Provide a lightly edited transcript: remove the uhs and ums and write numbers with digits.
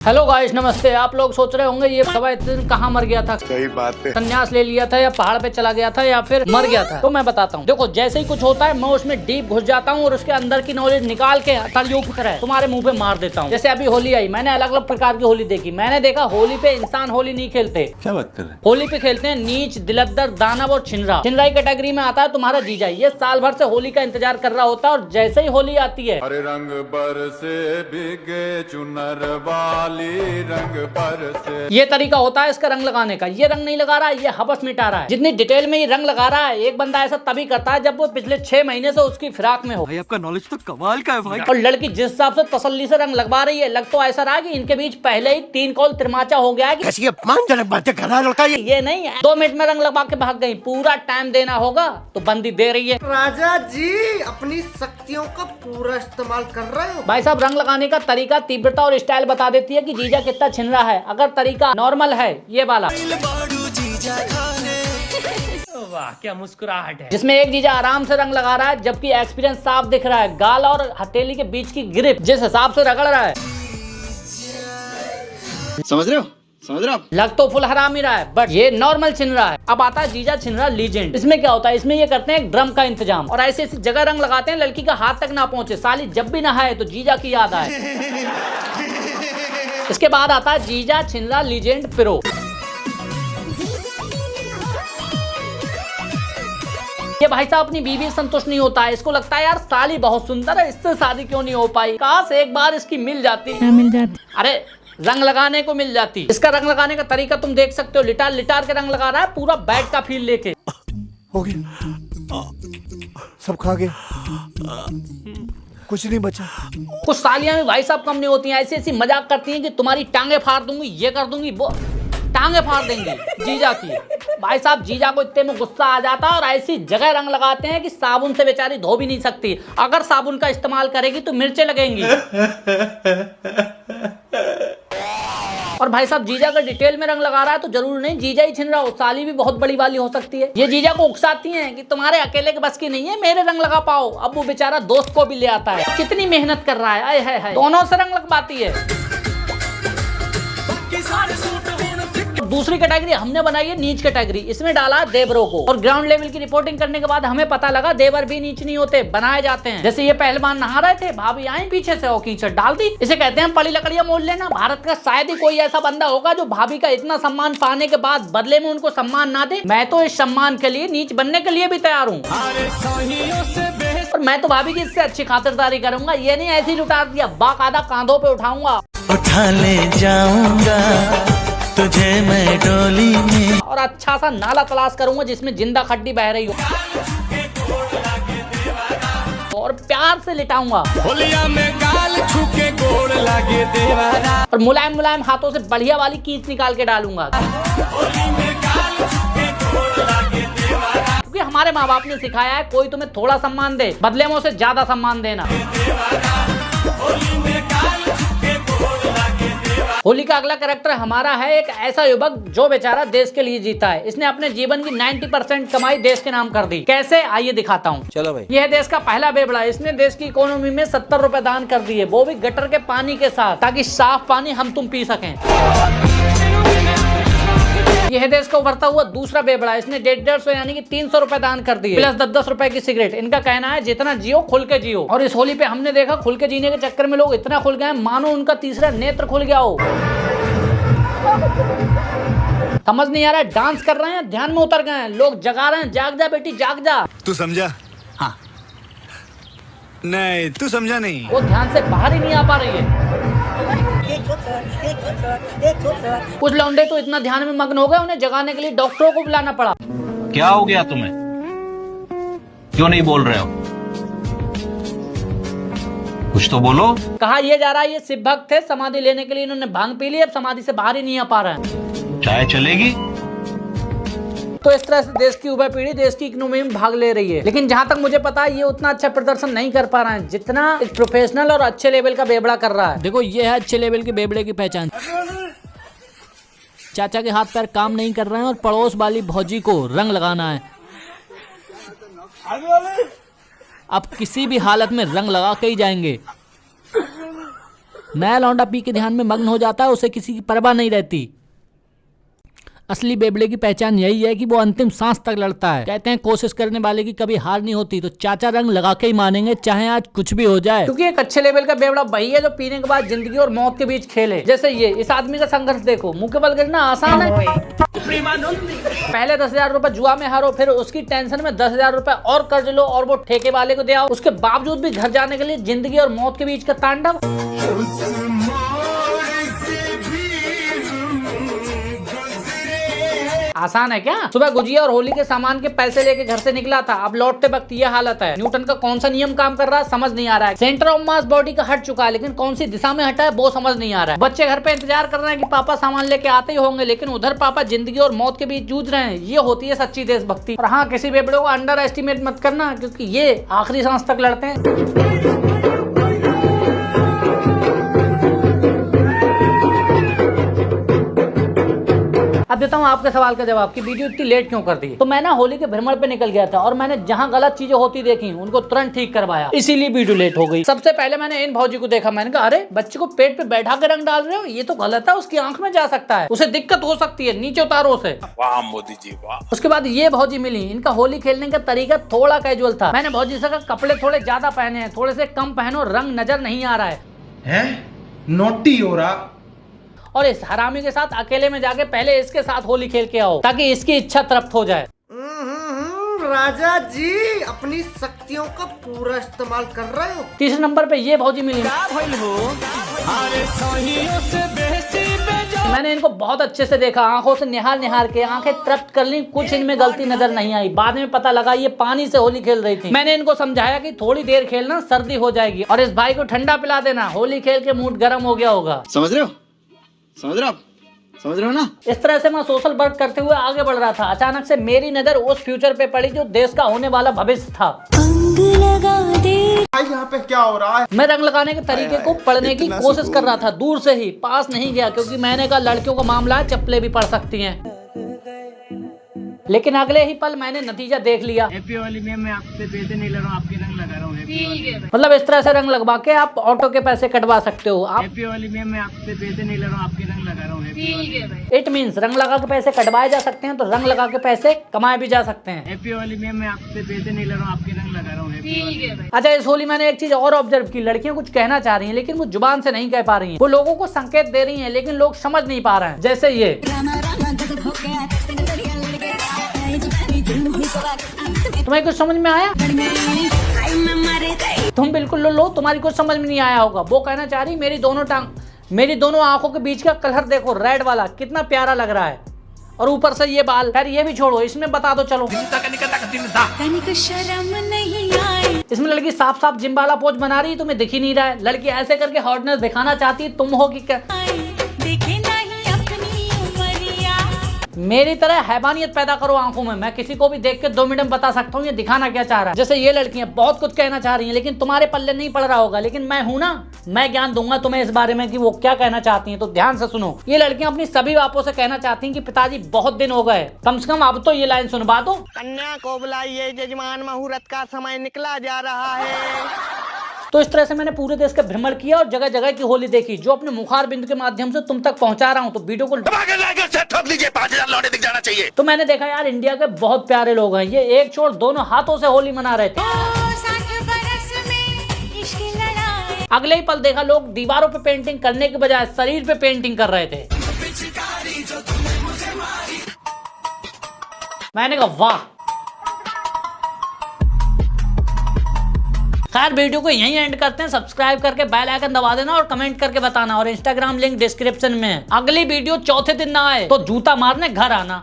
Hello guys, नमस्ते। आप लोग सोच रहे होंगे ये दवा इतने दिन कहाँ मर गया था। सही बात है। संन्यास ले लिया था या पहाड़ पे चला गया था या फिर मर गया था। तो मैं बताता हूँ, देखो जैसे ही कुछ होता है मैं उसमें डीप घुस जाता हूँ और उसके अंदर की नॉलेज निकाल के तलियों की तरह तुम्हारे मुंह पे मार देता हूँ। जैसे अभी होली आई, मैंने अलग अलग प्रकार की होली देखी। मैंने देखा होली पे इंसान होली नहीं खेलते। क्या बात कर रहे हैं? होली पे खेलते हैं नीच, दिलद्दर, दानव और छिनरा। छिनराई कैटेगरी में आता है तुम्हारा जीजा। ये साल भर से होली का इंतजार कर रहा होता है और जैसे ही होली आती है, हरे रंग बरसे भीगे चुनर वाली रंग बरसे। ये तरीका होता है इसका रंग लगाने का। ये रंग नहीं लगा रहा है, ये हवस मिटा रहा है। जितनी डिटेल में ये रंग लगा रहा है, एक बंदा ऐसा तभी करता है जब वो पिछले 6 महीने से उसकी फिराक में हो। भाई आपका नॉलेज तो कमाल का है भाई। और लड़की जिस हिसाब से तसल्ली से रंग लगवा रही है, लग तो ऐसा रहा कि इनके बीच पहले ही 3 कॉल तिरमाचा हो गया है कि कैसी अपमानजनक बातें कर रहा है लड़का ये नहीं है 2 मिनट में रंग लगवा के भाग गई। पूरा टाइम देना होगा तो बंदी दे रही है। राजा जी अपनी शक्तियों का पूरा इस्तेमाल कर रहे हो। भाई साहब, रंग लगाने का तरीका, तीव्रता और स्टाइल बता देती है कि जीजा कितना छिन रहा है। अगर तरीका नॉर्मल है, ये वाला वाह क्या मुस्कुराहट है, जिसमें एक जीजा आराम से रंग लगा रहा है जबकि एक्सपीरियंस साफ दिख रहा है। गाल और हथेली के बीच की ग्रिप जिस हिसाब से रगड़ रहा है, समझ रहे हो आप? लग तो फुल हराम ही रहा है, बट ये नॉर्मल छिन रहा है। अब आता है जीजा छिन रहा लीजेंड। इसमें क्या होता है, इसमें ये करते हैं एक ड्रम का इंतजाम और ऐसी ऐसी जगह रंग लगाते हैं लड़की का हाथ तक ना पहुंचे। साली जब भी नहाए तो जीजा की याद आए। इसके बाद आता है जीजा छिनरा लीजेंड प्रो। ये भाई साहब अपनी बीवी से संतुष्ट नहीं होता है। इसको लगता है यार साली बहुत सुंदर है, इससे शादी क्यों नहीं हो पाई। काश एक बार इसकी मिल जाती। अरे रंग लगाने को मिल जाती। इसका रंग लगाने का तरीका तुम देख सकते हो। लिटार लिटार के रंग लगा रहा है, पूरा बैट का फील लेके। हो गया, सब खा गया, कुछ नहीं बचा। कुछ सालियां भी भाई साहब कम नहीं होती हैं। ऐसी ऐसी मजाक करती हैं कि तुम्हारी टांगे फाड़ दूंगी, ये कर दूंगी, वो टांगे फाड़ देंगी जीजा की। भाई साहब जीजा को इतने में गुस्सा आ जाता है और ऐसी जगह रंग लगाते हैं कि साबुन से बेचारी धो भी नहीं सकती। अगर साबुन का इस्तेमाल करेगी तो मिर्चें लगेंगी। और भाई साहब जीजा का डिटेल में रंग लगा रहा है तो जरूर नहीं जीजा ही छिन रहा हो, साली भी बहुत बड़ी वाली हो सकती है। ये जीजा को उकसाती हैं कि तुम्हारे अकेले के बस की नहीं है, मेरे रंग लगा पाओ। अब वो बेचारा दोस्त को भी ले आता है। कितनी मेहनत कर रहा है, आए है दोनों से रंग लगवाती है। दूसरी कैटेगरी हमने बनाई है नीच कैटेगरी। इसमें डाला देवरों को और ग्राउंड लेवल की रिपोर्टिंग करने के बाद हमें पता लगा देवर भी नीच नहीं होते, बनाए जाते हैं। जैसे ये पहलवान नहा रहे थे, भाभी आई पीछे से और कीचड़ डाल दी। इसे कहते हैं पड़ी लकड़ियां मोल लेना। भारत का शायद ही कोई ऐसा बंदा होगा जो भाभी का इतना सम्मान पाने के बाद बदले में उनको सम्मान ना दे। मैं तो इस सम्मान के लिए नीच बनने के लिए भी तैयार हूँ और मैं तो भाभी की इससे अच्छी खातिरदारी करूंगा। ये नहीं ऐसी लुटा दिया, बाकायदा कांधों पे उठाऊंगा, उठा ले जाऊंगा तुझे मैं डोली में, और अच्छा सा नाला तलाश करूंगा जिसमें जिंदा खड्डी बह रही हो और प्यार से लिटाऊंगा। होलिया में गाल छूके गोड़ लागे देवारा, और मुलायम मुलायम हाथों से बढ़िया वाली कीच निकाल के डालूंगा। होली में गाल छूके गोड़ लागे देवारा, क्योंकि हमारे माँ बाप ने सिखाया है कोई तुम्हें थोड़ा सम्मान दे, बदले में उसे ज्यादा सम्मान देना। होली में गाल छूके गोड़ लागे देवारा। होली का अगला कैरेक्टर हमारा है एक ऐसा युवक जो बेचारा देश के लिए जीता है। इसने अपने जीवन की 90% कमाई देश के नाम कर दी। कैसे, आइए दिखाता हूँ। चलो भाई। यह देश का पहला बेबड़ा। इसने देश की इकोनॉमी में 70 रुपए दान कर दिए, वो भी गटर के पानी के साथ, ताकि साफ पानी हम तुम पी सकें। यह देश का उभरता हुआ दूसरा बेबड़ा। इसने 150 यानी कि 300 रुपए दान कर दिए, प्लस 10-10 रुपए की सिगरेट। इनका कहना है जितना जियो खुल के जियो। और इस होली पे हमने देखा खुल के जीने के चक्कर में लोग इतना खुल गए मानो उनका तीसरा नेत्र खुल गया हो। समझ नहीं आ रहा है, डांस कर रहे हैं, ध्यान में उतर गए हैं। लोग जगा रहे हैं, जाग जा बेटी जाग जा। तू समझा? हाँ। नहीं तू समझा नहीं। वो ध्यान से बाहर ही नहीं आ पा रही है। कुछ लौंडे तो इतना ध्यान में मग्न हो गए उन्हें जगाने के लिए डॉक्टरों को बुलाना पड़ा। क्या हो गया तुम्हें, क्यों नहीं बोल रहे हो? कुछ तो बोलो। कहा यह जा रहा है ये शिव भक्त थे, समाधि लेने के लिए इन्होंने भांग पी ली, अब समाधि से बाहर ही नहीं आ पा रहे हैं। चाय चलेगी? तो इस तरह से देश की युवा पीढ़ी देश की इकोनॉमी में भाग ले रही है। लेकिन जहां तक मुझे पता है ये उतना अच्छा प्रदर्शन नहीं कर पा रहे हैं जितना एक प्रोफेशनल और अच्छे लेवल का बेबड़ा कर रहा है। देखो ये है अच्छे लेवल के बेबड़े की पहचान। चाचा के हाथ पैर काम नहीं कर रहे हैं और पड़ोस वाली भौजी को रंग लगाना है। अब किसी भी हालत में रंग लगा के ही जाएंगे। नया लौंडा पी के ध्यान में मग्न हो जाता है, उसे किसी की परवाह नहीं रहती। असली बेबड़े की पहचान यही है कि वो अंतिम सांस तक लड़ता है। कहते हैं कोशिश करने वाले की कभी हार नहीं होती, तो चाचा रंग लगा के ही मानेंगे चाहे आज कुछ भी हो जाए, क्योंकि एक अच्छे लेवल का बेवड़ा वही है जो पीने के बाद जिंदगी और मौत के बीच खेले। जैसे ये इस आदमी का संघर्ष देखो, मुंह के बल गिरना आसान है। पहले 10,000 रुपए जुआ में हारो, फिर उसकी टेंशन में 10,000 रुपए और कर्ज लो और वो ठेके वाले को दे आओ। उसके बावजूद भी घर जाने के लिए जिंदगी और मौत के बीच का तांडव। आसान है क्या? सुबह गुजिया और होली के सामान के पैसे लेके घर से निकला था, अब लौटते वक्त ये हालत है। न्यूटन का कौन सा नियम काम कर रहा है समझ नहीं आ रहा है। सेंटर ऑफ मास बॉडी का हट चुका है, लेकिन कौन सी दिशा में हटा है वो समझ नहीं आ रहा है। बच्चे घर पे इंतजार कर रहे हैं कि पापा सामान लेके आते ही होंगे, लेकिन उधर पापा जिंदगी और मौत के बीच जूझ रहे हैं। ये होती है सच्ची देशभक्ति। और हाँ, किसी बेबड़े को अंडर एस्टिमेट मत करना, क्योंकि ये आखिरी सांस तक लड़ते हैं। अब देता हूँ आपके सवाल का जवाब कि वीडियो इतनी लेट क्यों कर दी। तो मैं ना होली के भ्रमण पे निकल गया था और मैंने जहाँ गलत चीजें होती देखी उनको तुरंत ठीक करवाया, इसीलिए वीडियो लेट हो गई। सबसे पहले मैंने इन भौजी को देखा, मैंने कहा अरे बच्चे को पेट पे बैठा के रंग डाल रहे हो, ये तो गलत है, उसकी आंख में जा सकता है, उसे दिक्कत हो सकती है, नीचे उतारो उसे। वाह मोदी जी वाह। उसके बाद ये भौजी मिली, इनका होली खेलने का तरीका थोड़ा कैजुअल था। मैंने भौजी से कहा कपड़े थोड़े ज्यादा पहने हैं, थोड़े से कम पहनो, रंग नजर नहीं आ रहा है। नोटी हो रहा। और इस हरामी के साथ अकेले में जाके पहले इसके साथ होली खेल के आओ, ताकि इसकी इच्छा तृप्त हो जाए। राजा जी अपनी शक्तियों का पूरा इस्तेमाल कर रहे हो। तीसरे नंबर पे ये भौजी मिली। मैंने इनको बहुत अच्छे से देखा, आंखों से निहार के आंखें तृप्त कर ली, कुछ इनमें गलती नजर नहीं आई। बाद में पता लगा ये पानी से होली खेल रही थी। मैंने इनको समझाया कि थोड़ी देर खेलना, सर्दी हो जाएगी, और इस भाई को ठंडा पिला देना, होली खेल के मूड गर्म हो गया होगा। समझ रहे हो? समझ रहे हो आप? समझ रहे हो ना? इस तरह से मैं सोशल वर्क करते हुए आगे बढ़ रहा था। अचानक से मेरी नजर उस फ्यूचर पे पड़ी जो देश का होने वाला भविष्य था। यहाँ पे क्या हो रहा है? मैं रंग लगाने के तरीके को पढ़ने की कोशिश कर रहा था, दूर से ही, पास नहीं गया, क्योंकि मैंने कहा लड़कियों का मामला है, चप्पलें भी पड़ सकती हैं। लेकिन अगले ही पल मैंने नतीजा देख लिया। हैप्पी होली में मैं आपसे पैसे नहीं ले रहा हूँ, आपके रंग लगा रहा हूँ। मतलब इस तरह से रंग लगवा के आप ऑटो के पैसे कटवा सकते हो। आप हैप्पी होली में मैं आपसे पैसे नहीं ले रहा हूँ, आपके रंग लगा रहा हूँ। इट मीन्स रंग लगा के पैसे कटवाए जा सकते हैं, तो रंग लगा के पैसे कमाए भी जा सकते हैं। हैप्पी होली में मैं आपसे पैसे नहीं ले रहा हूँ, आपके रंग लगा रहा हूँ। अच्छा, इस होली मैंने एक चीज और ऑब्जर्व की, लड़कियां कुछ कहना चाह रही हैं लेकिन वो जुबान से नहीं कह पा रही हैं। वो लोगों को संकेत दे रही हैं लेकिन लोग समझ नहीं पा रहे हैं। जैसे ये तुम्हें कुछ समझ में आया? तुम बिल्कुल लो, तुम्हारी कुछ समझ में नहीं आया होगा। वो कहना चाह रही मेरी दोनों आंखों के बीच का कलर देखो, रेड वाला कितना प्यारा लग रहा है, और ऊपर से ये बाल। यार ये भी छोड़ो, इसमें बता दो चलो। इसमें लड़की साफ साफ जिम वाला पोज बना रही है, तुम्हें दिख ही नहीं रहा है। लड़की ऐसे करके हॉटनेस दिखाना चाहती है, तुम हो कि क्या? मेरी तरह हैवानियत पैदा करो आंखों में। मैं किसी को भी देख के 2 मिनट में बता सकता हूँ ये दिखाना क्या चाह रहा है। जैसे ये लड़कियां बहुत कुछ कहना चाह रही हैं लेकिन तुम्हारे पल्ले नहीं पड़ रहा होगा, लेकिन मैं हूं ना, मैं ज्ञान दूंगा तुम्हें इस बारे में कि वो क्या कहना चाहती हैं। तो ध्यान से सुनो। ये लड़कियां अपनी सभी बापों से कहना चाहती हैं कि पिताजी बहुत दिन हो गए, कम से कम अब तो ये लाइन सुनवा दो। कन्या को बुलाइए, जजमान मुहूर्त का समय निकला जा रहा है। तो इस तरह से मैंने पूरे देश का भ्रमण किया और जगह जगह की होली देखी, जो अपने मुखार बिंदु के माध्यम से तुम तक पहुंचा रहा हूं। तो वीडियो को ठोक लीजिए, 5,000 लौटे दिख जाना चाहिए। तो मैंने देखा यार इंडिया के बहुत प्यारे लोग हैं, ये एक छोड़ दोनों हाथों से होली मना रहे थे। अगले ही पल देखा लोग दीवारों पे पेंटिंग करने के बजाय शरीर पे पेंटिंग कर रहे थे। मैंने कहा वाह। खैर वीडियो को यहीं एंड करते हैं। सब्सक्राइब करके बेल आइकन दबा देना और कमेंट करके बताना, और इंस्टाग्राम लिंक डिस्क्रिप्शन में है। अगली वीडियो चौथे दिन ना आए तो जूता मारने घर आना।